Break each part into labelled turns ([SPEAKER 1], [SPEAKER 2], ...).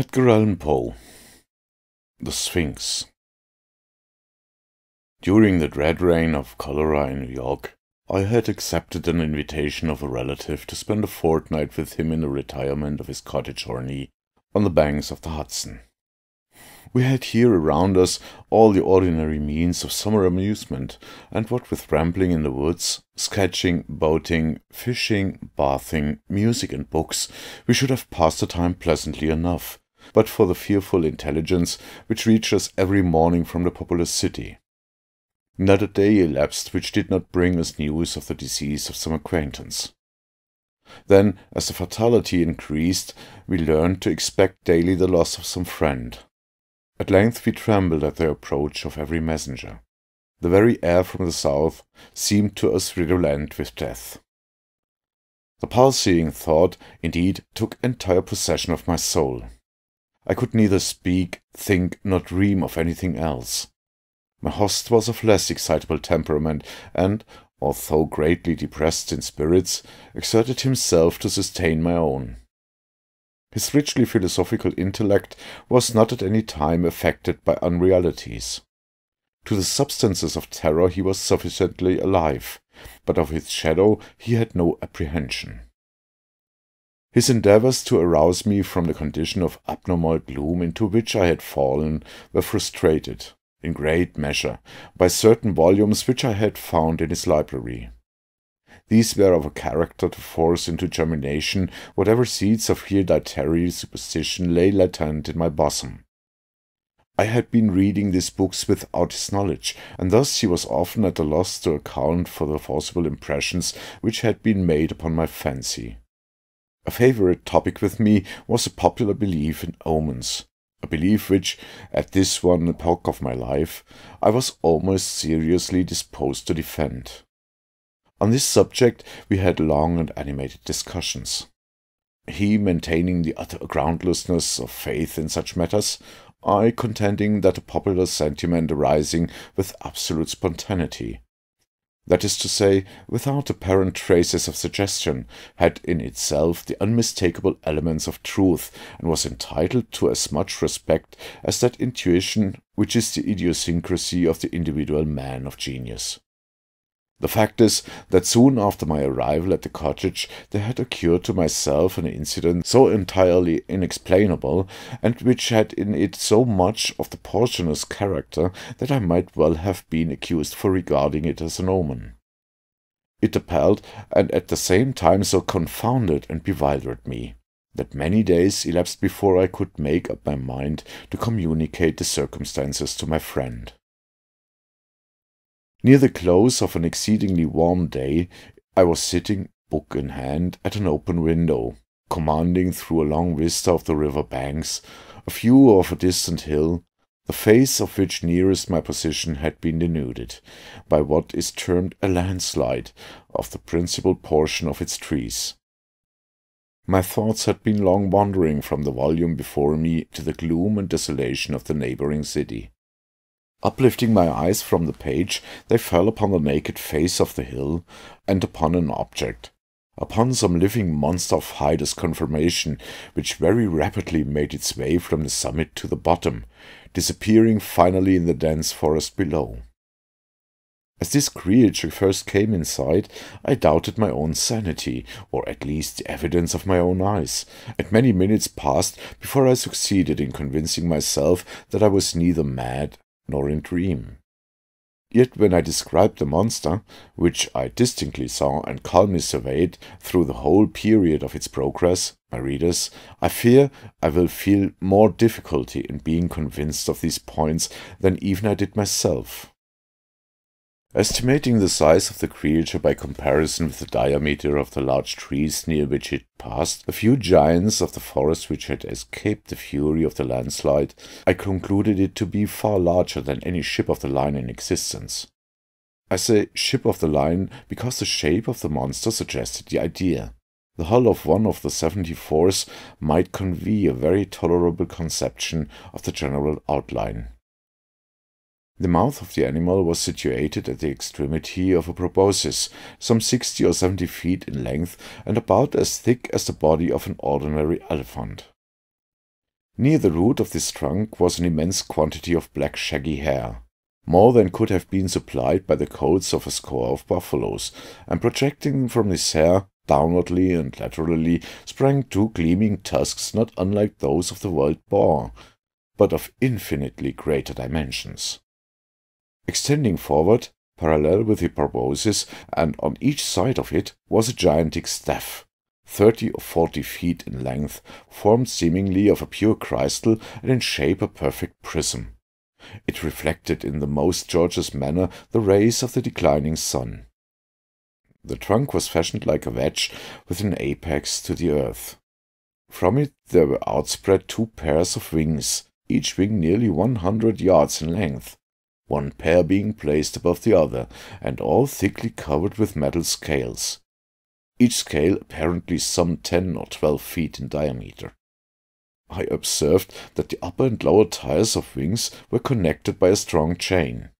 [SPEAKER 1] Edgar Allan Poe, The Sphinx. During the dread reign of cholera in New York, I had accepted an invitation of a relative to spend a fortnight with him in the retirement of his cottage Horney on the banks of the Hudson. We had here around us all the ordinary means of summer amusement, and what with rambling in the woods, sketching, boating, fishing, bathing, music and books, we should have passed the time pleasantly enough, but for the fearful intelligence which reached us every morning from the populous city. Not a day elapsed which did not bring us news of the decease of some acquaintance. Then, as the fatality increased, we learned to expect daily the loss of some friend. At length we trembled at the approach of every messenger. The very air from the south seemed to us redolent with death. The palsying thought, indeed, took entire possession of my soul. I could neither speak, think, nor dream of anything else. My host was of less excitable temperament, and, although greatly depressed in spirits, exerted himself to sustain my own. His richly philosophical intellect was not at any time affected by unrealities. To the substances of terror he was sufficiently alive, but of its shadow he had no apprehension. His endeavours to arouse me from the condition of abnormal gloom into which I had fallen were frustrated, in great measure, by certain volumes which I had found in his library. These were of a character to force into germination whatever seeds of hereditary superstition lay latent in my bosom. I had been reading these books without his knowledge, and thus he was often at a loss to account for the forcible impressions which had been made upon my fancy. A favourite topic with me was a popular belief in omens, a belief which, at this one epoch of my life, I was almost seriously disposed to defend. On this subject we had long and animated discussions, he maintaining the utter groundlessness of faith in such matters, I contending that a popular sentiment arising with absolute spontaneity, that is to say, without apparent traces of suggestion, had in itself the unmistakable elements of truth, and was entitled to as much respect as that intuition which is the idiosyncrasy of the individual man of genius. The fact is that soon after my arrival at the cottage there had occurred to myself an incident so entirely inexplainable, and which had in it so much of the portentous character, that I might well have been accused for regarding it as an omen. It appalled, and at the same time so confounded and bewildered me, that many days elapsed before I could make up my mind to communicate the circumstances to my friend. Near the close of an exceedingly warm day, I was sitting, book in hand, at an open window, commanding through a long vista of the river banks a view of a distant hill, the face of which nearest my position had been denuded by what is termed a landslide of the principal portion of its trees. My thoughts had been long wandering from the volume before me to the gloom and desolation of the neighbouring city. Uplifting my eyes from the page, they fell upon the naked face of the hill, and upon an object, upon some living monster of hideous conformation, which very rapidly made its way from the summit to the bottom, disappearing finally in the dense forest below. As this creature first came in sight, I doubted my own sanity, or at least the evidence of my own eyes, and many minutes passed before I succeeded in convincing myself that I was neither mad nor in dream. Yet when I described the monster, which I distinctly saw and calmly surveyed through the whole period of its progress, my readers, I fear I will feel more difficulty in being convinced of these points than even I did myself. Estimating the size of the creature by comparison with the diameter of the large trees near which it passed, the few giants of the forest which had escaped the fury of the landslide, I concluded it to be far larger than any ship of the line in existence. I say ship of the line because the shape of the monster suggested the idea. The hull of one of the 74s might convey a very tolerable conception of the general outline. The mouth of the animal was situated at the extremity of a proboscis, some 60 or 70 feet in length and about as thick as the body of an ordinary elephant. Near the root of this trunk was an immense quantity of black shaggy hair, more than could have been supplied by the coats of a score of buffaloes, and projecting from this hair, downwardly and laterally, sprang two gleaming tusks not unlike those of the wild boar, but of infinitely greater dimensions. Extending forward, parallel with the proboscis, and on each side of it, was a gigantic staff, 30 or 40 feet in length, formed seemingly of a pure crystal and in shape a perfect prism. It reflected in the most gorgeous manner the rays of the declining sun. The trunk was fashioned like a wedge with an apex to the earth. From it there were outspread two pairs of wings, each wing nearly 100 yards in length, one pair being placed above the other, and all thickly covered with metal scales, each scale apparently some 10 or 12 feet in diameter. I observed that the upper and lower tiers of wings were connected by a strong chain.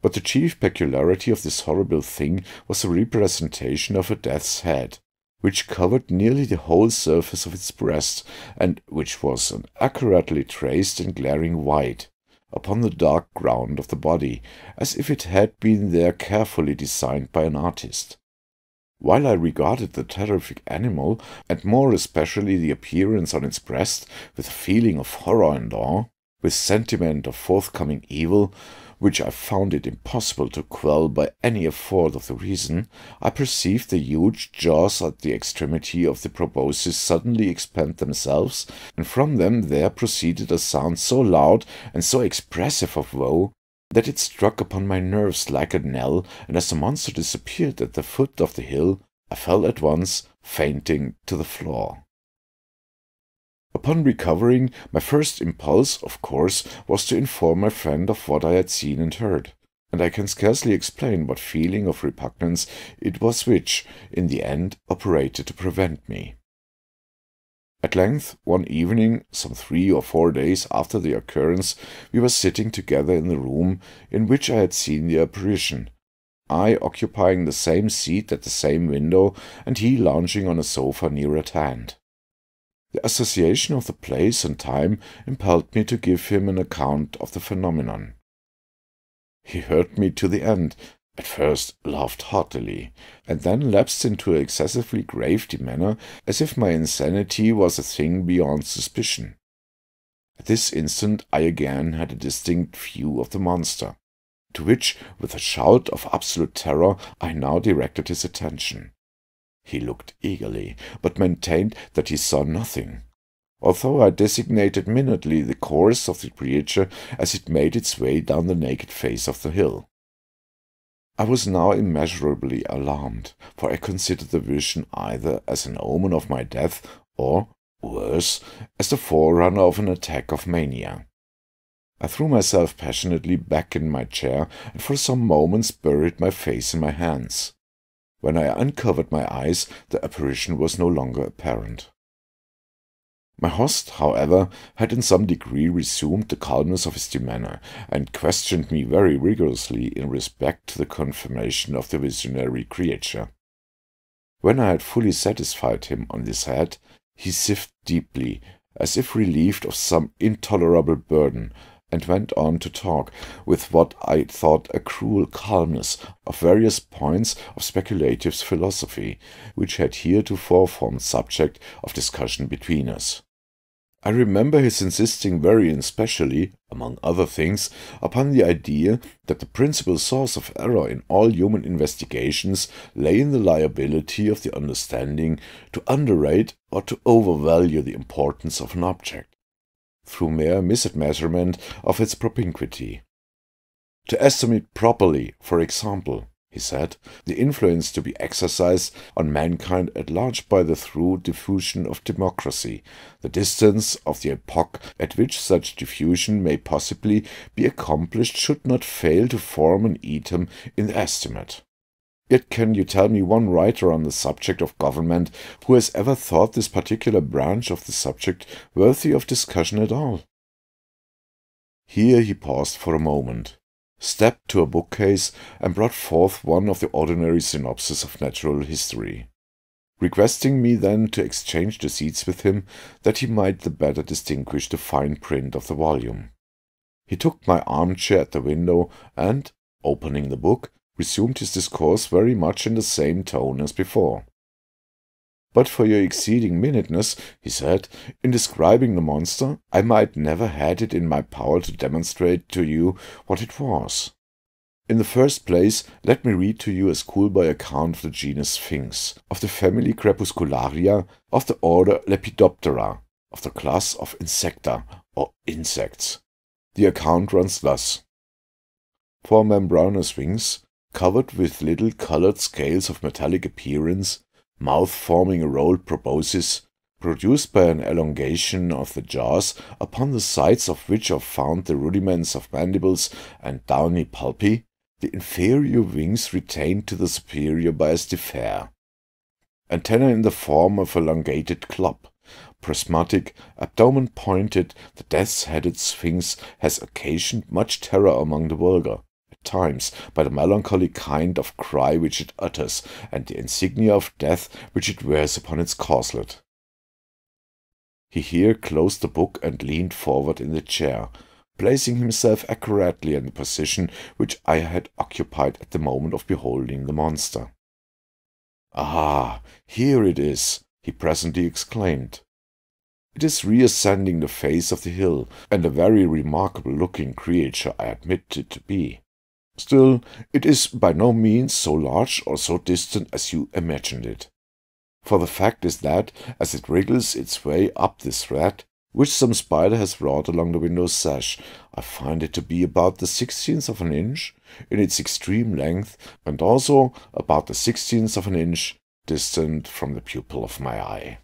[SPEAKER 1] But the chief peculiarity of this horrible thing was the representation of a death's head, which covered nearly the whole surface of its breast, and which was accurately traced in glaring white upon the dark ground of the body, as if it had been there carefully designed by an artist. While I regarded the terrific animal, and more especially the appearance on its breast, with a feeling of horror and awe, with sentiment of forthcoming evil, which I found it impossible to quell by any effort of the reason, I perceived the huge jaws at the extremity of the proboscis suddenly expand themselves, and from them there proceeded a sound so loud and so expressive of woe, that it struck upon my nerves like a knell, and as the monster disappeared at the foot of the hill, I fell at once, fainting, to the floor. Upon recovering, my first impulse, of course, was to inform my friend of what I had seen and heard, and I can scarcely explain what feeling of repugnance it was which, in the end, operated to prevent me. At length, one evening, some 3 or 4 days after the occurrence, we were sitting together in the room in which I had seen the apparition, I occupying the same seat at the same window, and he lounging on a sofa near at hand. The association of the place and time impelled me to give him an account of the phenomenon. He heard me to the end, at first laughed heartily, and then lapsed into an excessively grave demeanour, as if my insanity was a thing beyond suspicion. At this instant I again had a distinct view of the monster, to which, with a shout of absolute terror, I now directed his attention. He looked eagerly, but maintained that he saw nothing, although I designated minutely the course of the creature as it made its way down the naked face of the hill. I was now immeasurably alarmed, for I considered the vision either as an omen of my death, or, worse, as the forerunner of an attack of mania. I threw myself passionately back in my chair, and for some moments buried my face in my hands. When I uncovered my eyes, the apparition was no longer apparent. My host, however, had in some degree resumed the calmness of his demeanour, and questioned me very rigorously in respect to the confirmation of the visionary creature. When I had fully satisfied him on this head, he sighed deeply, as if relieved of some intolerable burden, and went on to talk, with what I thought a cruel calmness, of various points of speculative philosophy, which had heretofore formed subject of discussion between us. I remember his insisting very especially, among other things, upon the idea that the principal source of error in all human investigations lay in the liability of the understanding to underrate or to overvalue the importance of an object, through mere mismeasurement of its propinquity. To estimate properly, for example, he said, the influence to be exercised on mankind at large by the through diffusion of democracy, the distance of the epoch at which such diffusion may possibly be accomplished should not fail to form an item in the estimate. Yet can you tell me one writer on the subject of government who has ever thought this particular branch of the subject worthy of discussion at all? Here he paused for a moment, stepped to a bookcase, and brought forth one of the ordinary synopses of natural history. requesting me then to exchange the seats with him, that he might the better distinguish the fine print of the volume. He took my armchair at the window, and, opening the book, resumed his discourse very much in the same tone as before. "But for your exceeding minuteness," he said, "in describing the monster, I might never had it in my power to demonstrate to you what it was. In the first place, let me read to you a schoolboy account of the genus Sphinx, of the family Crepuscularia, of the order Lepidoptera, of the class of Insecta, or insects. The account runs thus: For a membranous sphinx, covered with little colored scales of metallic appearance, mouth forming a rolled proboscis, produced by an elongation of the jaws, upon the sides of which are found the rudiments of mandibles and downy pulpi, the inferior wings retained to the superior by a stiff hair. Antennae in the form of a elongated club. Prismatic, abdomen pointed, the death's-headed sphinx has occasioned much terror among the vulgar, at times, by the melancholy kind of cry which it utters, and the insignia of death which it wears upon its corselet." He here closed the book and leaned forward in the chair, placing himself accurately in the position which I had occupied at the moment of beholding the monster. "Ah, here it is!" he presently exclaimed. "It is reascending the face of the hill, and a very remarkable-looking creature I admit it to be. Still, it is by no means so large or so distant as you imagined it. For the fact is that, as it wriggles its way up this thread, which some spider has wrought along the window sash, I find it to be about the 16th of an inch in its extreme length, and also about the 16th of an inch distant from the pupil of my eye."